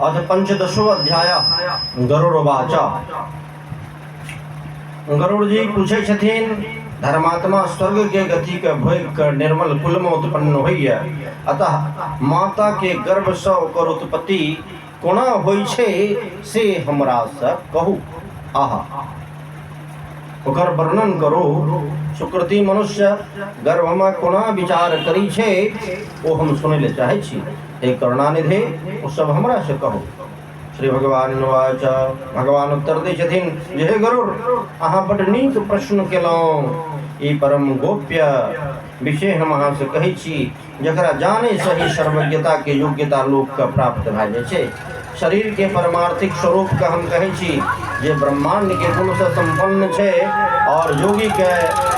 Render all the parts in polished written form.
अथ पंचदशो अध्याय गरुड़वाच। गरुड़ जी पूछे छथिन, धर्मात्मा स्वर्ग के गति के भोग कर निर्मल कुल में उत्पन्न होइए, अतः माता के गर्भ से ओकर उत्पत्ति कोना होइ छै से हमरा से कहू। आहा, ओकर वर्णन करो। सुकृति मनुष्य गर्भ में कोना विचार करी छै ओ हम सुनै ले चाहे छी। हे करुणानिधे, ओ सब हमरा से कहो। श्री भगवान वाच। भगवान उत्तर दै छथिन, जे हे गरुड़, अहाँ बड़ नीक प्रश्न केलहुँ। ई परम गोप्य विषय हम अहाँ से कहै छी, जकरा जाने से ही सर्वज्ञता के योग्यता लोक के प्राप्त भए जाइ छै। शरीर के परमार्थिक स्वरूप का हम कहै छी, जे ब्रह्मांड के गुण से संपन्न छै और योगी के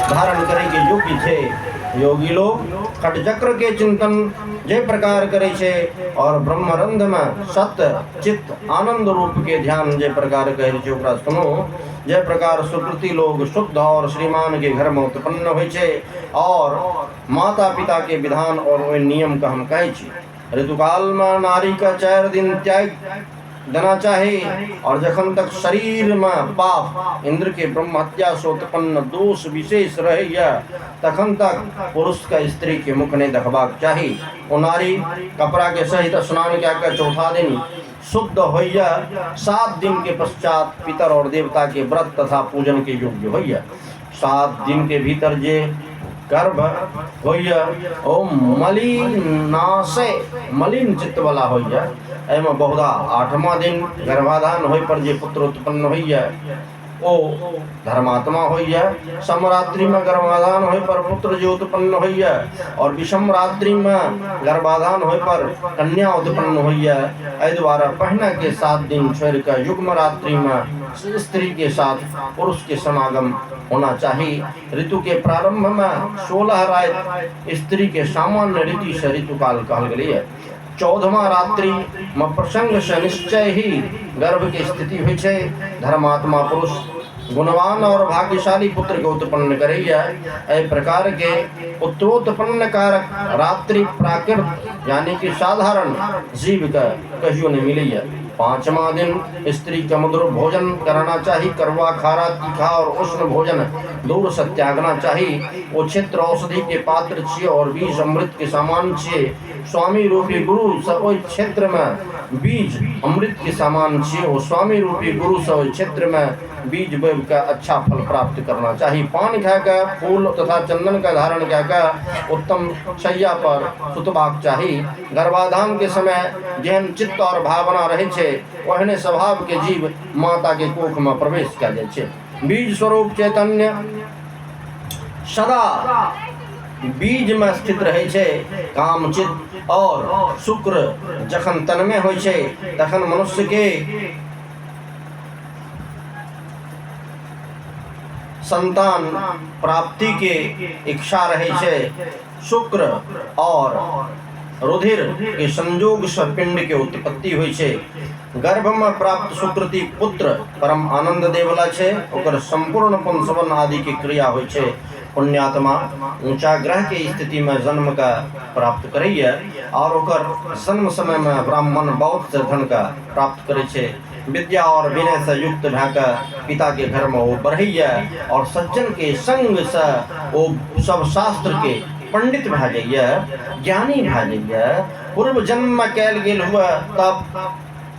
धारण करे के योग्य छै। योगी लोग खटचक्र के चिंतन जे प्रकार करे छे और ब्रह्मरंध में सत्य चित्त आनंद रूप के ध्यान जे प्रकार करे छे ओकरा सुनो। जे प्रकार सुकृति लोग शुद्ध और श्रीमान के घर में उत्पन्न होय छे और माता पिता के विधान और ओइ नियम का हम कहे छी। ऋतुकाल में नारी का 4 दिन त्याग देना चाहे और जखन तक शरीर में पाप इंद्र के ब्रह्म हत्या से उत्पन्न दोष विशेष रहे तखन तक पुरुष का स्त्री के मुख नहीं देखबाक चाही। ओ नारी कपड़ा के सहित स्नान क्या चौथा दिन शुद्ध होइया। 7 दिन के पश्चात पितर और देवता के व्रत तथा पूजन के योग्य होइया। 7 दिन के भीतर जे गर्भ होइया ओ मलिनासे मलिन चित्त वाला होइया। एमे बहुधा 8वां दिन गर्भाधान होय पर जे पुत्र उत्पन्न होइया ओ धर्मात्मा होइया। समरात्रि में गर्भाधान होय पर पुत्र जो उत्पन्न होइया और विषम रात्रि में गर्भाधान होय पर कन्या उत्पन्न होइया। एहि द्वारा पहिने के 7 दिन छोड़ कर युग्म रात्रि में स्त्री के साथ पुरुष के समागम होना चाहिए। ऋतु के प्रारंभ में 16 रात स्त्री के सामान्य रीति से ऋतु काल कहल गेलै है। 14वां रात्रि में प्रसंग से निश्चय ही गर्भ की स्थिति हुई है। धर्मात्मा पुरुष गुणवान और भाग्यशाली पुत्र को उत्पन्न करैया। एहि प्रकार के उत्पन्न कारक रात्रि प्राकृत यानी कि साधारण जीव का कहियो नहीं मिलैया। 5वां दिन स्त्री का मधुर भोजन करना चाहिए। कड़वा, खारा, तीखा और उष्ण भोजन दूर से त्यागना चाहिए। वो क्षेत्र औषधि के पात्र छे और बीज अमृत के समान छे। स्वामी रूपी गुरु सब ओहि क्षेत्र में बीज अमृत के समान छे। वो स्वामी रूपी गुरु सब ओहि क्षेत्र में बीज बोए का अच्छा फल प्राप्त करना चाहिए। पान खाकर फूल तथा चंदन का धारण कर उत्तम शैया पर सुतबाक चाहिए। गर्भाधान के समय जेहन चित्त और भावना रहे छे ओहने स्वभाव के जीव माता के कोख में प्रवेश कर जाए छे। बीज स्वरूप चैतन्य सदा बीज में स्थित रहे छे। काम चित्त और शुक्र जखन तन में होय छे तखन मनुष्य के संतान प्राप्ति के इच्छा रहे छे। शुक्र और रुधिर के संयोग से पिंड के उत्पत्ति हुई छे। गर्भ में प्राप्त सुकृति पुत्र परम आनंद देवला छे। ओकर संपूर्ण पुंसवन आदि की क्रिया हुई छे। पुण्यात्मा ऊंचा ग्रह के स्थिति में जन्म का प्राप्त करैया और ओकर जन्म समय में ब्राह्मण बौद्ध धन का प्राप्त करे छे। विद्या और विनय से युक्त भैकर पिता के घर में वो बढ़ैया और सज्जन के संग से वो सब शास्त्र के पंडित भए जाइए, ज्ञानी भए जाइए। पूर्व जन्म में कैल गेल हुआ तब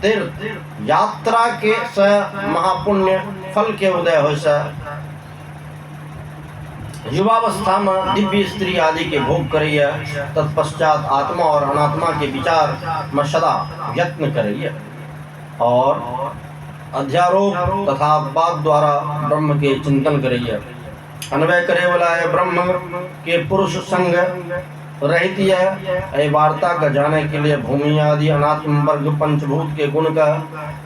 तीर्थ यात्रा के से महापुण्य फल के उदय हो से युवावस्था में दिव्य स्त्री आदि के भोग करैया। तत्पश्चात आत्मा और अनात्मा के विचार में सदा यत्न करैया और अध्यारोप तथा बात द्वारा ब्रह्म के चिंतन करैया। अन्वय करे वाला है ब्रह्म के पुरुष संग रहित है। वार्ता का जाने के लिए भूमि आदि अनात्म वर्ग पंचभूत के गुण का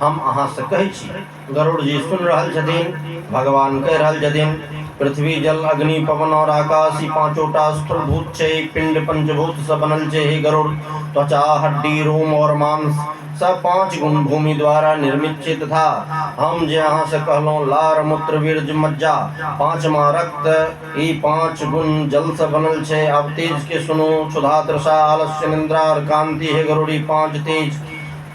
हम अहाँ से कहै छी। गरुड़ जी सुन रहल छथिन। भगवान कह रहल छथिन, पृथ्वी जल अग्नि पवन और आकाश ई 5 स्थूल भूत छे। पिंड पंचभूत से बनल छे। हे गरुड़, त्वचा हड्डी रोम और मांस सब 5 गुण भूमि द्वारा निर्मित छे तथा हम जे अहाँ से कहलों लार मूत्र वीर्य मज्जा 5वां रक्त ई 5 गुण जल से बनल छे। अब तेज के सुनो, क्षुधा तृषा आलस्य निंद्रा और कांति। हे गरुड़ी 5 तेज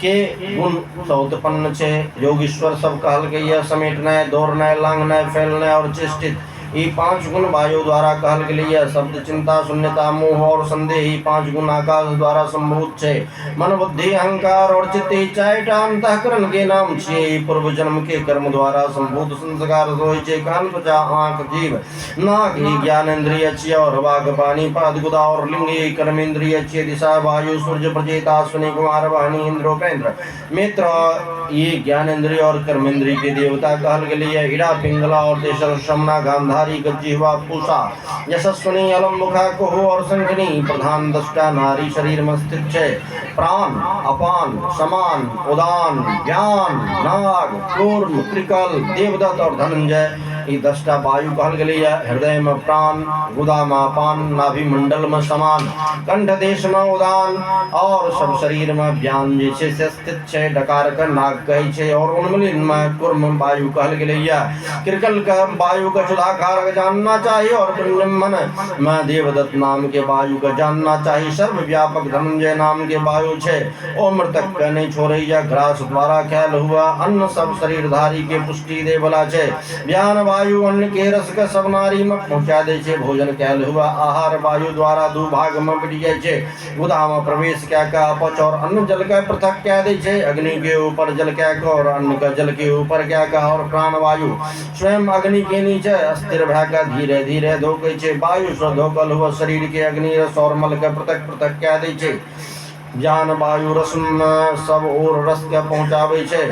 के गुण सँ उत्पन्न छे। योगीश्वर सब कहल गई समेटनाय, दौड़नाय, लांघनाय, फैलनाय और चेष्टित, ये 5 गुण वायु द्वारा कहल गेलिए। शब्द, चिंता, शून्यता, मोह और संदेह, ये 5 गुण आकाश द्वारा संभूत छे। मन, बुद्धि, अहंकार और चित्त, ये 4टा अंतःकरण के नाम छे। पूर्व जन्म के कर्म द्वारा संभूत संस्कार होय छे। कान, त्वचा, आंख, जीभ, नाक, ये ज्ञानेंद्रिय छे। और वाग, पानी, पाद, गुदा और लिंग, ये कर्मेंद्रिय छे। दिशा, वायु, सूर्य, प्रचेता, अश्विनी कुमार, वाहिनी, इंद्रोपेंद्र, मित्र, ये ज्ञानेंद्रिय और कर्मेंद्रिय के देवता कहल गेलिए। इड़ा, पिंगला और तेसर शमना, गांधारी, जिह्वा, पूषा, यशस्विनी, अलम, मुखा, कुहु और शंखनी, प्रधान 10टा नारी शरीर में स्थित छे। प्राण, अपान, समान, उदान, ज्ञान, नाग, कूर्म, त्रिकल, देवदत्त और धनंजय, ये 10टा वायु कहल गेलिए। हृदय में प्राण, गुदा में अपान, नाभि मंडल में समान, कंठ देश में उदान और सब शरीर में व्यान जैसे से स्थित छे। डकार का नाग कहे छे और उन्मलिन में कूर्म वायु कहल गेलिए। कृकल का वायु का सुधाकार जानना चाहिए और मन में देवदत्त नाम के वायु का जानना चाहिए। सर्व व्यापक धनंजय नाम के वायु छे। ओ मृतक का नहीं छोड़ैया, ग्रास द्वारा ख्याल हुआ अन्न सब शरीरधारी के पुष्टि दे वाला छे। ज्ञान वायु अन्न के रस का सब नारी में पहुंचा दे छे। भोजन ख्याल हुआ आहार वायु द्वारा 2 भाग में बट जाए छे। गुदा में प्रवेश क्या का अपच और अन्न जल का पृथक क्या दे छे। अग्नि के ऊपर जल क्या का और अन्न का जल के ऊपर क्या का। और प्राण वायु स्वयं अग्नि के नीचे स्थिर भागा धीरे धीरे धोके छे। वायु से धोकल हुआ शरीर के अग्नि रस और मल के पृथक पृथक क्या दे छे। ज्ञान वायु रस में सब ओर रस के पहुंचावे छे।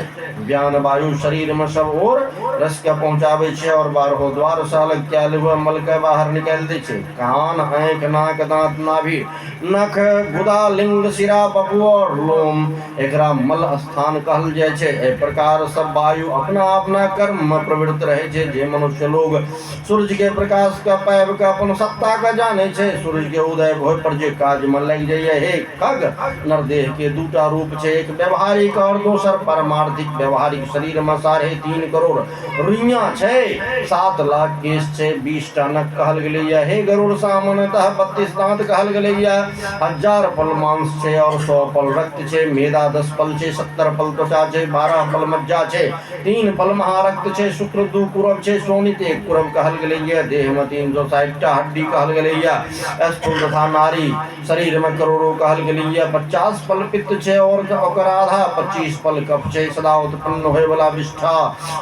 ज्ञान वायु शरीर में सब ओर रस के पहुंचावे छे और 12 द्वार से अलग कैल हुआ मल के बाहर निकाल दे छे। कान, आंख, नाक, दांत, नाभि, नख, गुदा, लिंग, सिरा, बपू और लोम एकरा मल स्थान कहल जाय छे। ए प्रकार सब वायु अपना अपना कर्म में प्रवृत्त रहे छे। जे मनुष्य लोग सूरज के प्रकाश का पैब का अपन सत्ता का जाने छे। सूरज के उदय होय पर जे काज में लग जाइए। हे खग, नरदेह के 2टा रूप छे। एक व्यवहारिक और दूसर परमार्थिक। व्यवहारिक शरीर में 3.5 करोड़ रुइया छे। 7 लाख केश छे। 20टा नख कहल गेलिए। हे गरुड़, सामान्यतः 32 दांत कहल गेलिए। 1000 पल मांस छे और 100 पल रक्त छे। मेदा 10 पल छे। 70 पल त्वचा छे। 12 पल मज्जा छे। 3 पल महारक्त छे। शुक्र 2 कुरब छे। शोणित 1 कुरब कहल गेलिए। देह में 360टा हड्डी कहल गेलिए। स्थूल तथा नारी शरीर में करोड़ों कहल गेलिए। 50 पल पित्त छे और ओकर आधा 25 पल कफ छे। सदा उत्पन्न होय वाला विष्ठा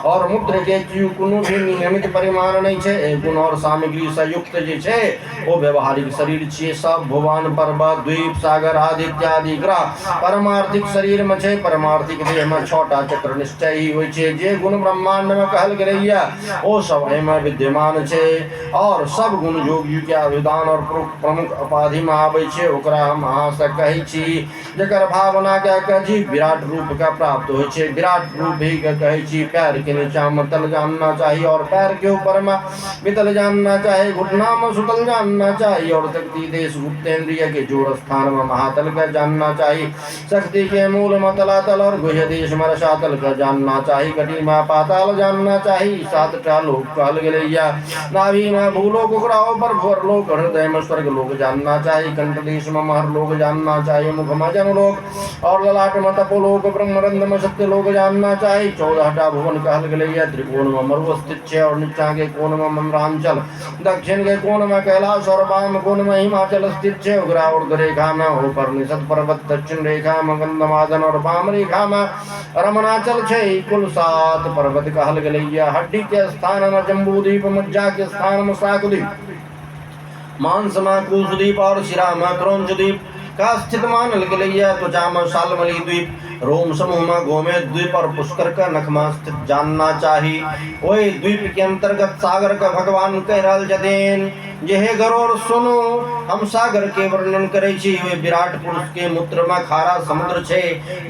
और मूत्र के कोनो भी नियमित परिमाण नहीं छे। गुण और सामग्री से युक्त जे छे वो व्यवहारिक शरीर छे। सब भुवन, पर्वत, द्वीप, सागर आदि इत्यादि ग्रह परमार्थिक शरीर में छे। परमार्थिक देह में 6टा चक्र निश्चय ही होय छे। जे गुण ब्रह्मांड में कहल गेलिए ओ सब में विद्यमान छे और सब गुण योगी के अभिधान और प्रमुख उपाधि में आवे छे। ओकरा हम अहाँ से कहै छी जकर भावना क्या कही विराट रूप का प्राप्त हो छे। विराट रूप भी कहे छी। पैर के नीचा में तल जानना चाहिए और पैर के ऊपर में वितल जानना चाहिए। घुटना में सुतल जानना चाहिए और शक्ति देश गुप्तेंद्रिय के जोड़ स्थान में महातल का जानना चाहिए। शक्ति के मूल में तलातल और गुह्य देश में रसातल का जानना चाहिए। कटी में पाताल जानना चाहिए। 7टा लोक कहल गेलिए। नाभि में भूलोक, उकराओ पर भूरलोक, हृदय में स्वर्ग लोक जानना चाहिए। कंठ देश में महर लोक जानना चाहिए। मुख में जनलोक और ललाट में तपोलोक, ब्रह्मरंध्र में सत्यलोक जानना चाहिए। 14टा भुवन कहल गेलिए। त्रिकोण में मरु स्थित छे और नीचा के कोण में ममरांचल, दक्षिण के कोण में कैलाश और वाम कोण में हिमाचल स्थित छे। उग्र रेखा में ऊपर निषद पर्वत, दक्षिण रेखा में गंधमादन और वाम रेखा में रमणाचल छे। कुल 7 पर्वत कहल गेलिए। हड्डी के स्थान में जम्बूद्वीप, मज्जा के स्थान में शाकद्वीप, मांस में कुशद्वीप और शिरा में क्रौंचद्वीप का स्थित मानल गेलिए। त्वचा में शाल्मली द्वीप, रोम समूह में गोमेद द्वीप और पुष्कर का नख में स्थित जानना चाहिए। वही द्वीप के अंतर्गत सागर का भगवान कह रहल जतेन यह गरोर सुनो हम सागर के वर्णन करे छी। वे विराट पुरुष के मूत्र में खारा समुद्र छे।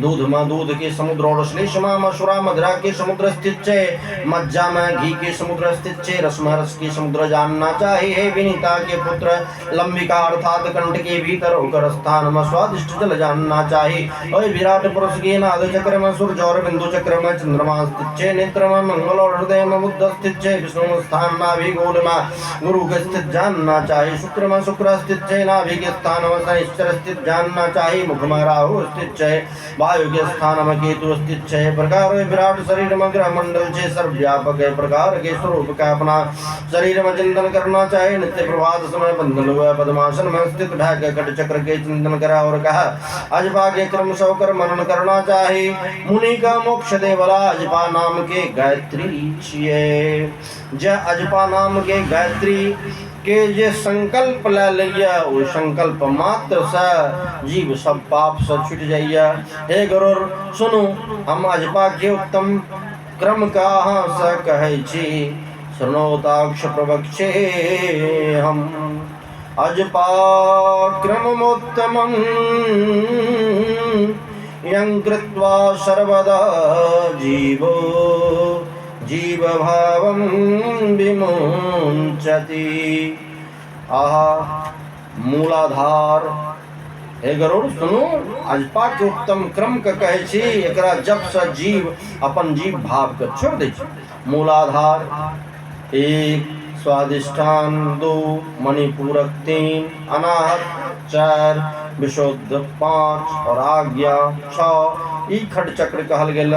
दूध में दूध के समुद्र और श्लेष्मा में मशुरा मधुरा के समुद्र स्थित छे। मज्जा में घी के समुद्र स्थित छे। रस में रस के समुद्र जानना चाहिए। हे विनीता के पुत्र लंबिका अर्थात कंठ के भीतर होकर स्थान में स्वादिष्ट जल जानना चाहिए। और विराट पुरुष के नाद चक्र में सूर्य और बिंदु चक्र में चंद्रमा स्थित छे। नेत्र में मंगल और हृदय में बुध स्थित छे। विष्णु स्थान नाभि गोल में गुरु के स्थित जानना चाहिए। शुक्र में शुक्र स्थित है, नाभि के स्थान में शनिश्चर स्थित जानना चाहिए। मुख में राहु स्थित है, वायु के स्थान में केतु स्थित है। प्रकार विराट शरीर में ग्रह मंडल से सर्वव्यापक है। प्रकार के स्वरूप का अपना शरीर में चिंतन करना चाहिए। नित्य प्रभात समय बंधन हुआ पद्मासन में स्थित ढाक कट चक्र के चिंतन करा और कहा अजपा के क्रम सौकर मनन करना चाहिए। मुनि का मोक्ष दे वाला अजपा नाम के गायत्री छिए। जय अजपा नाम के गायत्री के जे संकल्प ले लिया वो संकल्प मात्र से जीव सब पाप से छूट जाइया। हे गरुड़ सुनो, हम अजपा के उत्तम क्रम का स कहै छी, सुनोताक्ष प्रवक्षे हम। अजपा क्रमोत्तमं यं कृत्वा सर्वदा जीवो जीव भावं विमुञ्चति। आहा मूलाधार। हे गरुड़ सुनो, अजपा के उत्तम क्रम के कहे छी, एकरा जप से जीव अपन जीव भाव के छोड़ दे छी। मूलाधार 1, स्वादिष्ठान 2, मणिपूरक 3, अनाहत 4, विशुद्ध 5 और आज्ञा 6 ई खट चक्र कहल गेल।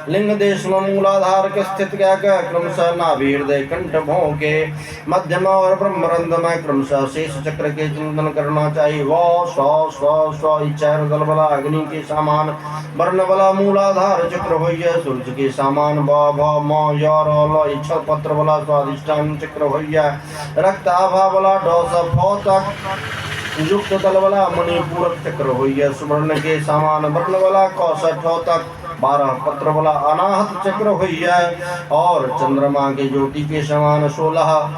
लिंग देश में मूलाधार के स्थित क्या का क्रमशः नाभि हृदय कंठ भों के मध्य में और ब्रह्मरंध्र में क्रमशः शेष चक्र के चिंतन करना चाहिए। व स्व स्व स्व चार दल वाला अग्नि के समान वर्ण वाला मूलाधार चक्र होइए। सूर्य के समान ब भ म य र ल इच्छा पत्र वाला स्वादिष्ठान चक्र होइए। रक्त आभा वाला ड स फ तक युक्त दल वाला मणिपूरक चक्र होइए। सुवर्ण के समान वर्ण वाला कौशठ तक 12 पत्र वाला अनाहत चक्र होइए। और चंद्रमा के ज्योति के समान 16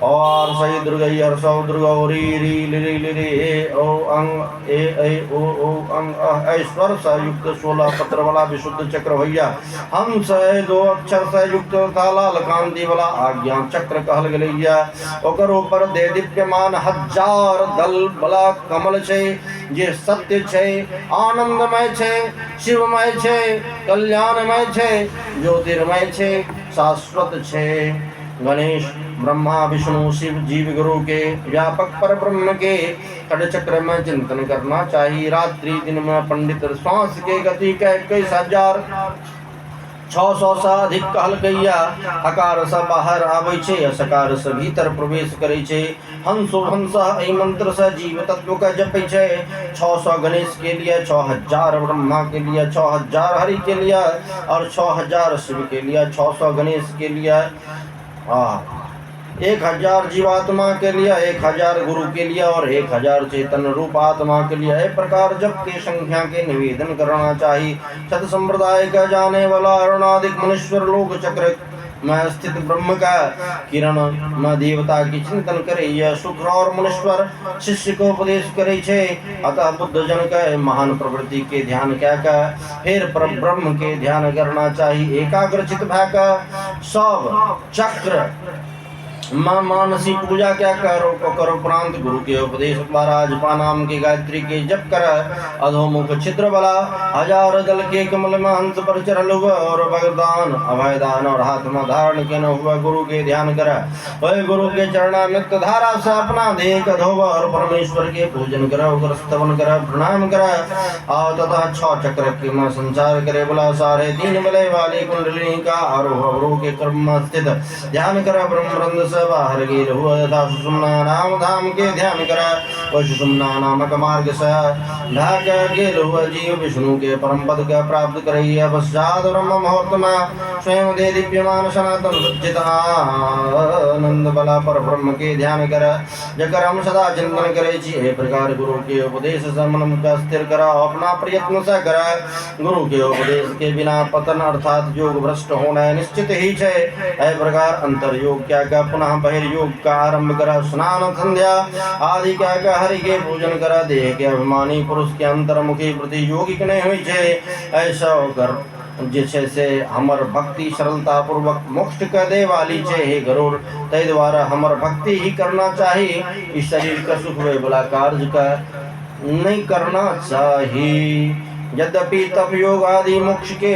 और सही दुर्गई हर्षौ दुर्गौ री री लिरी लिरी ए ओ अंग ए ओ अंग ऐश्वर से युक्त 16 पत्र वाला विशुद्ध चक्र होइया। हम से 2 अक्षर से युक्त लाल कांति वाला आज्ञा चक्र कहल गेलैया। ओकर ऊपर दे दीप्यमान 1000 दल वाला कमल छै, जे सत्य छै, आनंदमय छै, शिवमय छै, कल्याणमय छै, ज्योतिर्मय छै, शाश्वत छै। गणेश ब्रह्मा विष्णु शिव जीव गुरु के व्यापक पर ब्रह्म के खड़ चक्र में चिंतन करना चाहिए। रात्रि दिन में पंडित श्वास के गति का 21,600 से अधिक कहल गैया। हकार से बाहर आवे छे, असकार से भीतर प्रवेश करे छे। हंसो हंसा एहि मंत्र से जीव तत्व का जपे छे। 600 गणेश के लिए, 6000 ब्रह्मा के लिए, 6000 हरि के लिए और 6000 शिव के लिए, 600 गणेश के लिए, 1000 जीवात्मा के लिए, 1000 गुरु के लिए और 1000 चेतन रूप आत्मा के लिए। इस प्रकार जप के संख्या के निवेदन करना चाहिए। सत संप्रदाय का जाने वाला अरुणादिक मनुष्वर लोक चक्र में स्थित ब्रह्म का किरण में देवता की चिंतन करे। यह शुक्र और मनुष्वर शिष्य को उपदेश करे छे। अतः बुद्ध जन का महान प्रवृत्ति के ध्यान क्या का फिर पर ब्रह्म के ध्यान करना चाहिए। एकाग्रचित भय का सब चक्र मां मानसी पूजा क्या करो कर उपरांत गुरु के उपदेश द्वारा अजपा नाम के गायत्री के जप कर अधोमुख छिद्र वाला 1000 दल के कमल में हंस पर चढ़ल हुआ और वरदान अभयदान और हाथ में धारण के न हुआ गुरु के ध्यान कर। वह गुरु के चरणामृत धारा से अपना देह धोव और परमेश्वर के पूजन कर, स्तवन कर, प्रणाम कर और तथा 6 चक्र के में संचार करे। बोला सारे 3 बले वाली कुंडलिनी का आरोह अवरोह के क्रम में स्थित ध्यान कर। ब्रह्मरंध्र बाहर गेल हुआ तथा सुषुम्ना नाम धाम के ध्यान करा। वह सुषुम्ना नामक मार्ग से ढाक गेल हुआ जीव विष्णु के परम पद का प्राप्त करैया। पश्चात ब्रह्म मुहूर्त में स्वयं दे दीप्यमान सनातन सच्चिदानंद बला पर ब्रह्म के ध्यान कर। जकर हम सदा चिंतन करे छी। हे प्रकार गुरु के उपदेश से मन का स्थिर करा, अपना प्रयत्न से करा। गुरु के उपदेश के बिना पतन अर्थात योग भ्रष्ट होना निश्चित ही है। हे प्रकार अंतर योग क्या का पुनः बहिर्योग का आरंभ करा। स्नान संध्या आदि क्या का हरि के पूजन करा। देह के अभिमानी पुरुष के अंतर्मुखी प्रति योगिक नहीं हुई छे। ऐसा होकर जैसे से हमर भक्ति सरलता पूर्वक मोक्ष का दे वाली छे। हे गरुड़ तय द्वारा हमर भक्ति ही करना चाहिए। इस शरीर का सुख वे बला कार्य का नहीं करना चाहिए। यद्यपि तप योग आदि मोक्ष के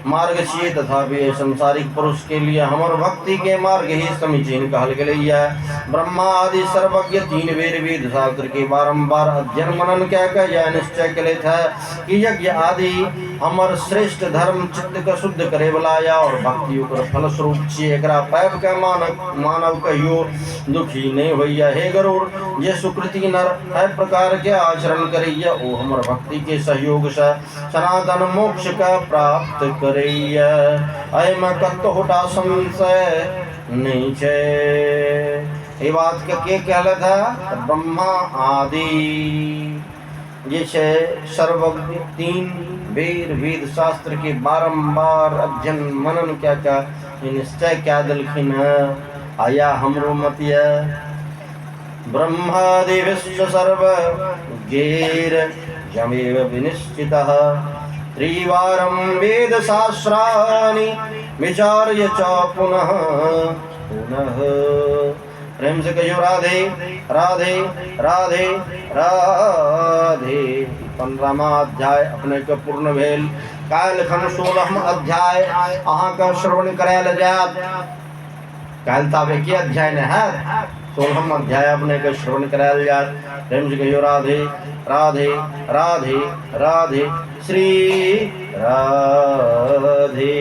मार्ग छिए, तथापि संसारिक पुरुष के लिए हमर भक्ति के मार्ग ही समीचीन कहल गेलैया। ब्रह्मा आदि सर्वज्ञ तीन वेद वेद शास्त्र के बारंबार अध्ययन मनन कह के यह निश्चय कलेत है कि यज्ञ आदि हमर श्रेष्ठ धर्म चित्त के शुद्ध करे वाला या और भक्ति ओकर फल स्वरूप छिए। एकरा पाब के मानव कहियो दुखी नहीं होइया। हे गरुड़, ये सुकृति नर है प्रकार के आचरण करैया, ओ हमर भक्ति के सहयोग से सनातन मोक्ष का प्राप्त करैया। अय में कतहुटा संशय नहीं छे। ये बात के कहले था ब्रह्मा आदि ये छे सर्वज्ञ तीन वेद शास्त्र के बारंबार अध्ययन मनन क्या निश्चय क्या दलखिन आया हमरो मतिया। ब्रह्मादिविश्च सर्व गेर यमेव विनिश्चितः त्रिवारं वेद शास्त्राणि विचार्य च पुनः पुनः। प्रेम से कहियो राधे राधे राधे राधे। 15वां अध्याय अपने के पूर्ण भेल। काल खन 16वां अध्याय अहाँ का श्रवण करायल जात। काल ताबे के अध्याय ने है 16वां अध्याय अपने के श्रवण करायल जात। प्रेम से कहियो राधे राधे राधे राधे श्री राधे।